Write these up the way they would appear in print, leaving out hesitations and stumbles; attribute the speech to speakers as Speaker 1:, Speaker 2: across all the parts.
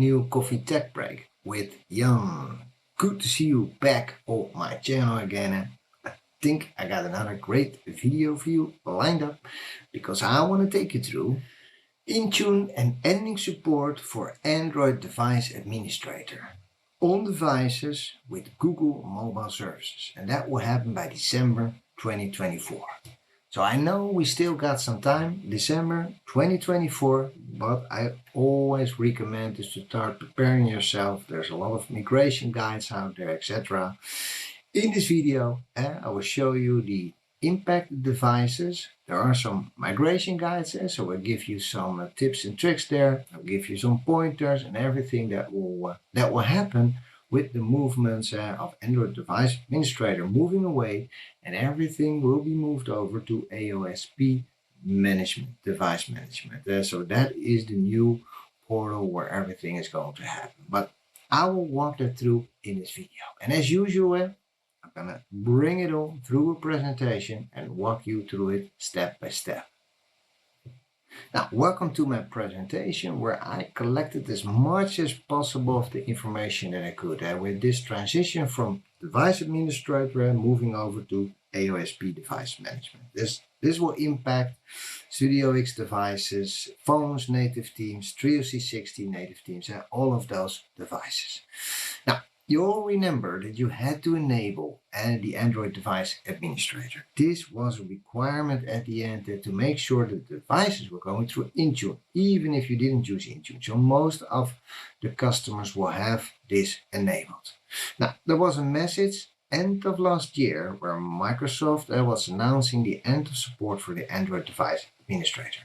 Speaker 1: new coffee tech break with Jan. Good to see you back on my channel again. I think I got another great video for you lined up because I want to take you through Intune and ending support for Android device administrator on devices with Google mobile services, and that will happen by December 2024. So I know we still got some time, December 2024, but I always recommend is to start preparing yourself. There's a lot of migration guides out there, etc. In this video, I will show you the impacted devices. There are some migration guides, so I'll give you some tips and tricks there. I'll give you some pointers and everything that will happen with the movements of Android device administrator moving away, and everything will be moved over to AOSP management, device management. So that is the new portal where everything is going to happen. But I will walk that through in this video. And as usual, I'm gonna bring it all through a presentation and walk you through it step by step. Now, welcome to my presentation where I collected as much as possible of the information that I could with this transition from device administrator moving over to AOSP device management. This will impact Studio X devices, phones, native teams, Trio C60 native teams, and all of those devices. Now, you all remember that you had to enable the Android device administrator. This was a requirement at the end to make sure that the devices were going through Intune, even if you didn't use Intune. So most of the customers will have this enabled. Now, there was a message end of last year where Microsoft was announcing the end of support for the Android device administrator.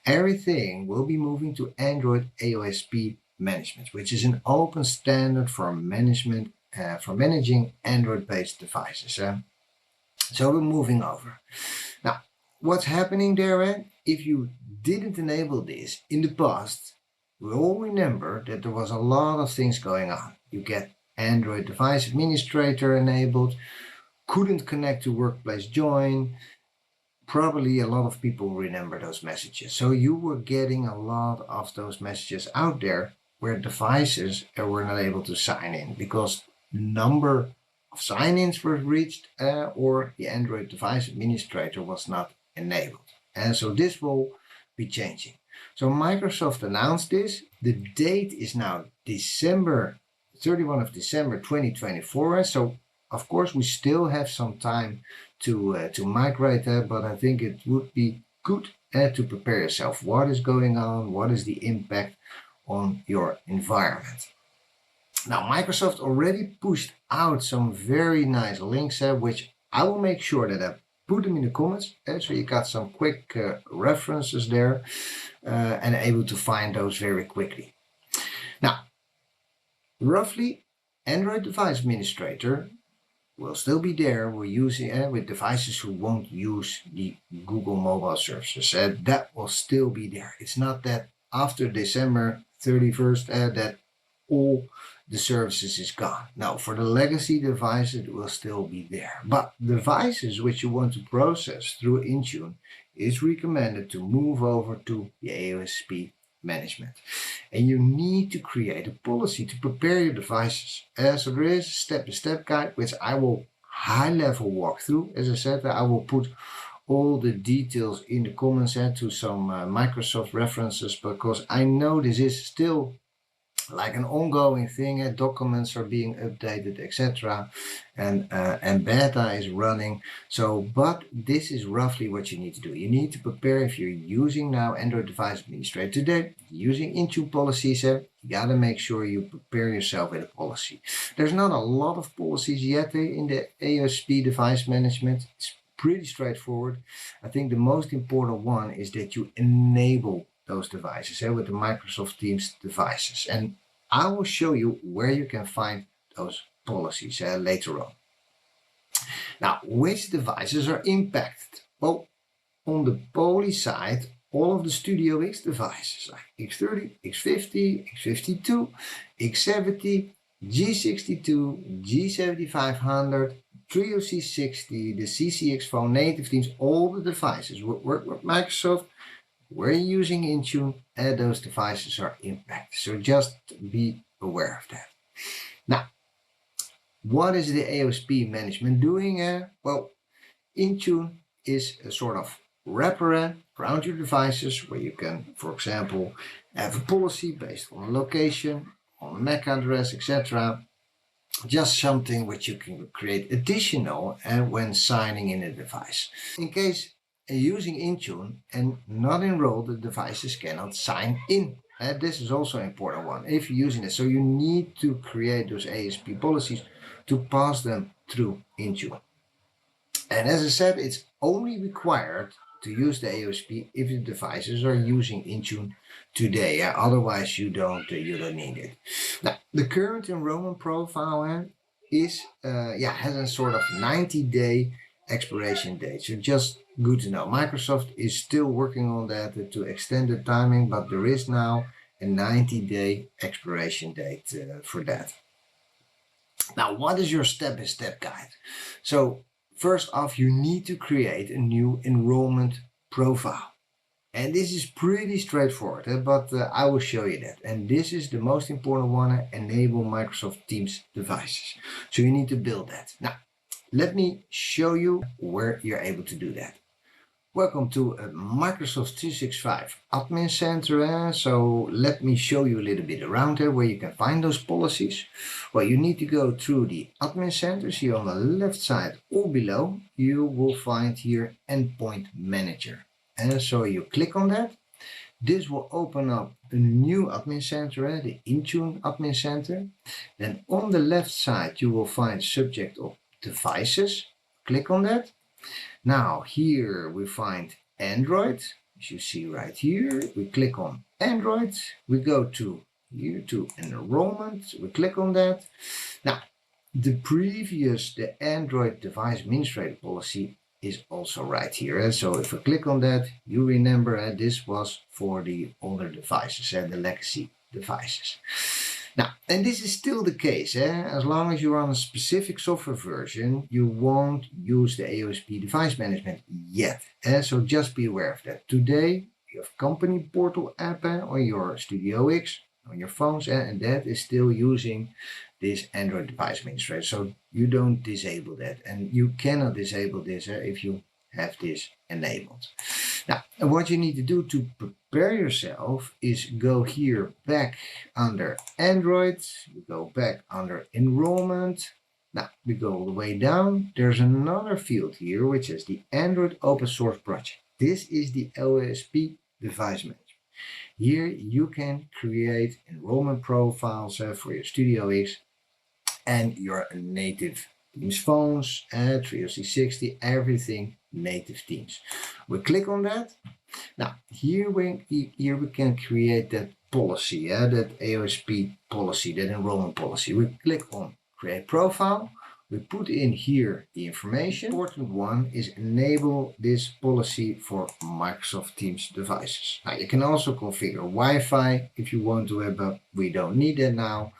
Speaker 1: Everything will be moving to Android AOSP management, which is an open standard for management for managing Android-based devices. So we're moving over. Now, what's happening there? If you didn't enable this in the past, we all remember that there was a lot of things going on. You get Android device administrator enabled, couldn't connect to workplace join. Probably a lot of people remember those messages. So you were getting a lot of those messages out there where devices were not able to sign in because the number of sign-ins were reached or the Android device administrator was not enabled. And so this will be changing. So Microsoft announced this. The date is now 31 of December 2024. So of course we still have some time to migrate that, but I think it would be good to prepare yourself. What is going on? What is the impact on your environment? Now, Microsoft already pushed out some very nice links, which I will make sure that I put them in the comments, so you got some quick references there and able to find those very quickly. Now, roughly, Android device administrator will still be there. We're using with devices who won't use the Google mobile services. That will still be there. It's not that after December 31st that all the services is gone. Now, for the legacy devices, it will still be there. But devices which you want to process through Intune is recommended to move over to the AOSP management. And you need to create a policy to prepare your devices. So there is a step-by-step guide, which I will high-level walk through. As I said, I will put all the details in the comments to some Microsoft references, because I know this is still like an ongoing thing. Documents are being updated, etc. And beta is running. So, but this is roughly what you need to do. You need to prepare if you're using now Android device administrator today, using Intune policies. You gotta make sure you prepare yourself with a policy. There's not a lot of policies yet in the AOSP device management. It's pretty straightforward. I think the most important one is that you enable those devices with the Microsoft Teams devices. And I will show you where you can find those policies later on. Now, which devices are impacted? Well, on the poly side, all of the Studio X devices like X30, X50, X52, X70, G62, G7500, Trio C60, the CCX phone native teams, all the devices work with Microsoft where you're using Intune, those devices are impacted. So just be aware of that. Now, what is the AOSP management doing? Well, Intune is a sort of wrapper around your devices where you can, for example, have a policy based on location, on MAC address, etc. Just something which you can create additional when signing in a device. In case using Intune and not enrolled, the devices cannot sign in. This is also an important one if you're using it. So you need to create those AOSP policies to pass them through Intune. And as I said, it's only required to use the AOSP if the devices are using Intune today. Otherwise, you don't need it. Now, the current enrollment profile has a sort of 90-day expiration date. So just good to know. Microsoft is still working on that to extend the timing, but there is now a 90-day expiration date for that. Now, what is your step-by-step guide? So first off, you need to create a new enrollment profile. And this is pretty straightforward, but I will show you that. And this is the most important one, enable Microsoft Teams devices. So you need to build that. Now, let me show you where you're able to do that. Welcome to Microsoft 365 Admin Center. So let me show you a little bit around there where you can find those policies. Well, you need to go through the Admin Center. See on the left side or below, you will find here Endpoint Manager. And so you click on that. This will open up a new Admin Center, the Intune Admin Center. Then on the left side, you will find Subject of Devices. Click on that. Now here we find Android, as you see right here. We click on Android. We go to here to Enrollment. We click on that. Now the Android Device Administrator Policy is also right here. So if I click on that, you remember this was for the older devices and the legacy devices. Now, and this is still the case. As long as you're on a specific software version, you won't use the AOSP device management yet. So just be aware of that. Today, you have Company Portal app on your Studio X, on your phones, and that is still using this Android device administrator. So you don't disable that. And you cannot disable this if you have this enabled. Now, what you need to do to prepare yourself is go here back under Android, we go back under Enrollment. Now, we go all the way down. There's another field here, which is the Android Open Source Project. This is the AOSP device management. Here you can create enrollment profiles for your Studio X and your native Teams phones, 360, everything native Teams. We click on that. Now here we can create that policy, that AOSP policy, that enrollment policy. We click on create profile. We put in here the information. The important one is enable this policy for Microsoft Teams devices. Now you can also configure Wi-Fi if you want to, but we don't need that now.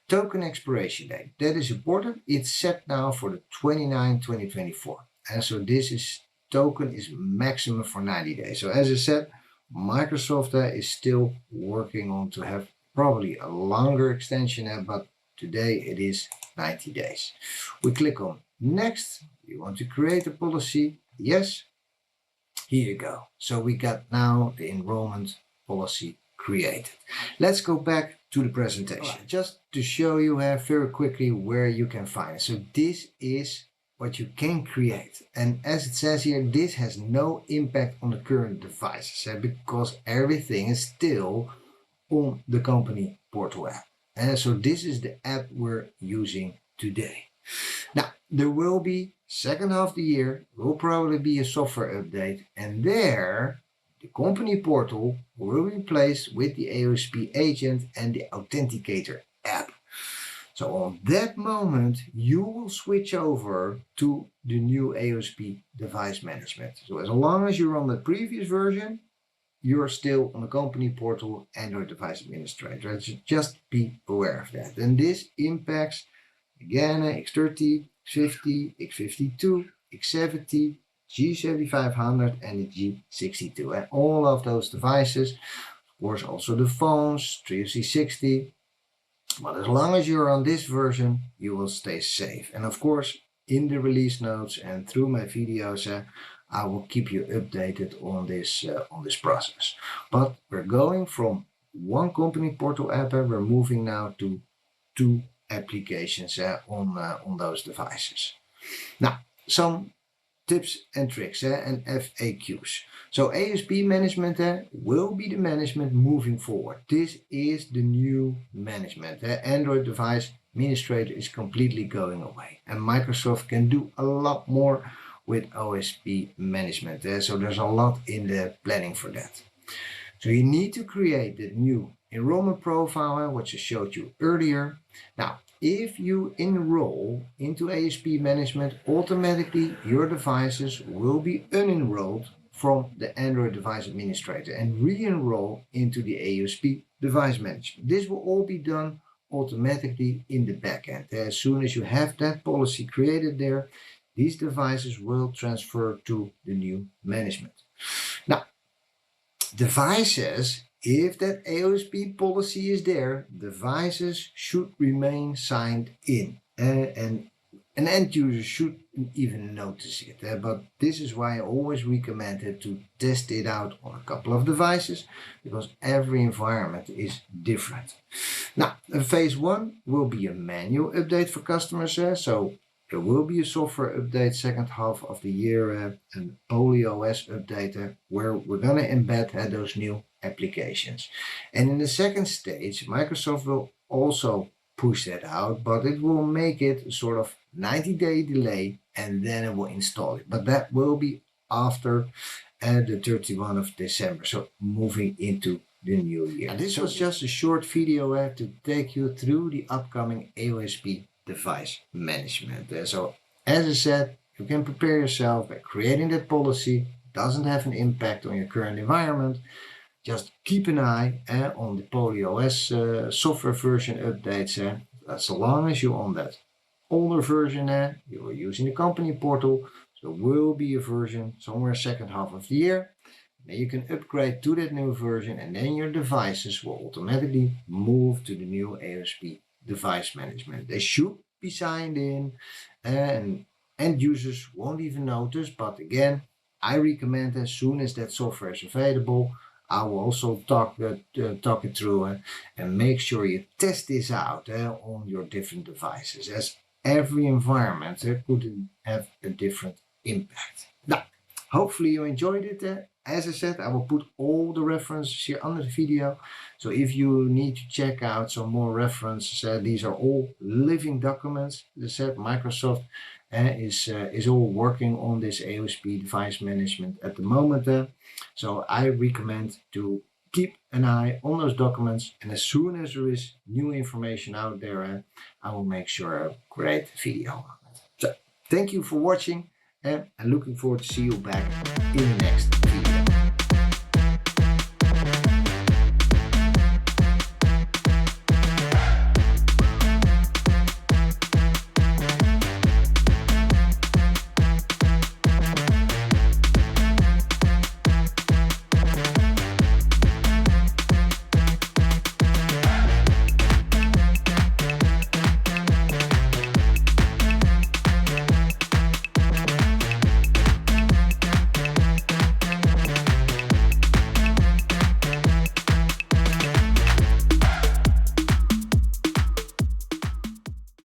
Speaker 1: Token expiration date, that is important. It's set now for the 29, 2024. And so this token is maximum for 90 days. So as I said, Microsoft is still working on to have probably a longer extension, but today it is 90 days. We click on next. We want to create a policy. Yes. Here you go. So we got now the enrollment policy created. Let's go back to the presentation. Just to show you very quickly where you can find it. So this is what you can create. And as it says here, this has no impact on the current devices because everything is still on the company portal app. And so this is the app we're using today. Now, there will be second half of the year, will probably be a software update, and there the company portal will be replaced with the AOSP agent and the Authenticator app. So on that moment, you will switch over to the new AOSP device management. So as long as you're on the previous version, you're still on the company portal Android device administrator. So just be aware of that. And this impacts again X30, X50, X52, X70, G7500 and the G62. And all of those devices, of course also the phones, 3C60. But as long as you're on this version, you will stay safe. And of course, in the release notes and through my videos, I will keep you updated on this process. But we're going from one company portal app, we're moving now to 2 applications on those devices. Now, some tips and tricks and FAQs. So AOSP management will be the management moving forward. This is the new management. Android device administrator is completely going away, and Microsoft can do a lot more with OSP management. So there's a lot in the planning for that. So you need to create the new enrollment profile, which I showed you earlier. Now, if you enroll into AOSP management, automatically your devices will be unenrolled from the Android device administrator and re-enroll into the AOSP device management. This will all be done automatically in the backend. As soon as you have that policy created there, these devices will transfer to the new management. Now, devices, if that AOSP policy is there, devices should remain signed in, and an end user shouldn't even notice it. But this is why I always recommend it to test it out on a couple of devices, because every environment is different. Now, phase 1 will be a manual update for customers. So there will be a software update second half of the year, an OS update where we're going to embed those new applications. And in the second stage, Microsoft will also push that out, but it will make it sort of 90-day delay and then it will install it. But that will be after the 31 of December, so moving into the new year. And this was just a short video to take you through the upcoming AOSP device management. So as I said, you can prepare yourself by creating that policy. It doesn't have an impact on your current environment. Just keep an eye on the PolyOS software version updates. As long as you're on that older version, you are using the company portal, so there will be a version somewhere second half of the year. Then you can upgrade to that new version, and then your devices will automatically move to the new AOSP device management. They should be signed in, and end users won't even notice. But again, I recommend as soon as that software is available, I will also talk it through and make sure you test this out on your different devices, as every environment could have a different impact. Now, hopefully you enjoyed it. As I said, I will put all the references here under the video. So if you need to check out some more references, these are all living documents. As I said, Microsoft is all working on this AOSP device management at the moment. So I recommend to keep an eye on those documents, and as soon as there is new information out there, I will make sure I create a video on it. So thank you for watching, and I'm looking forward to see you back in the next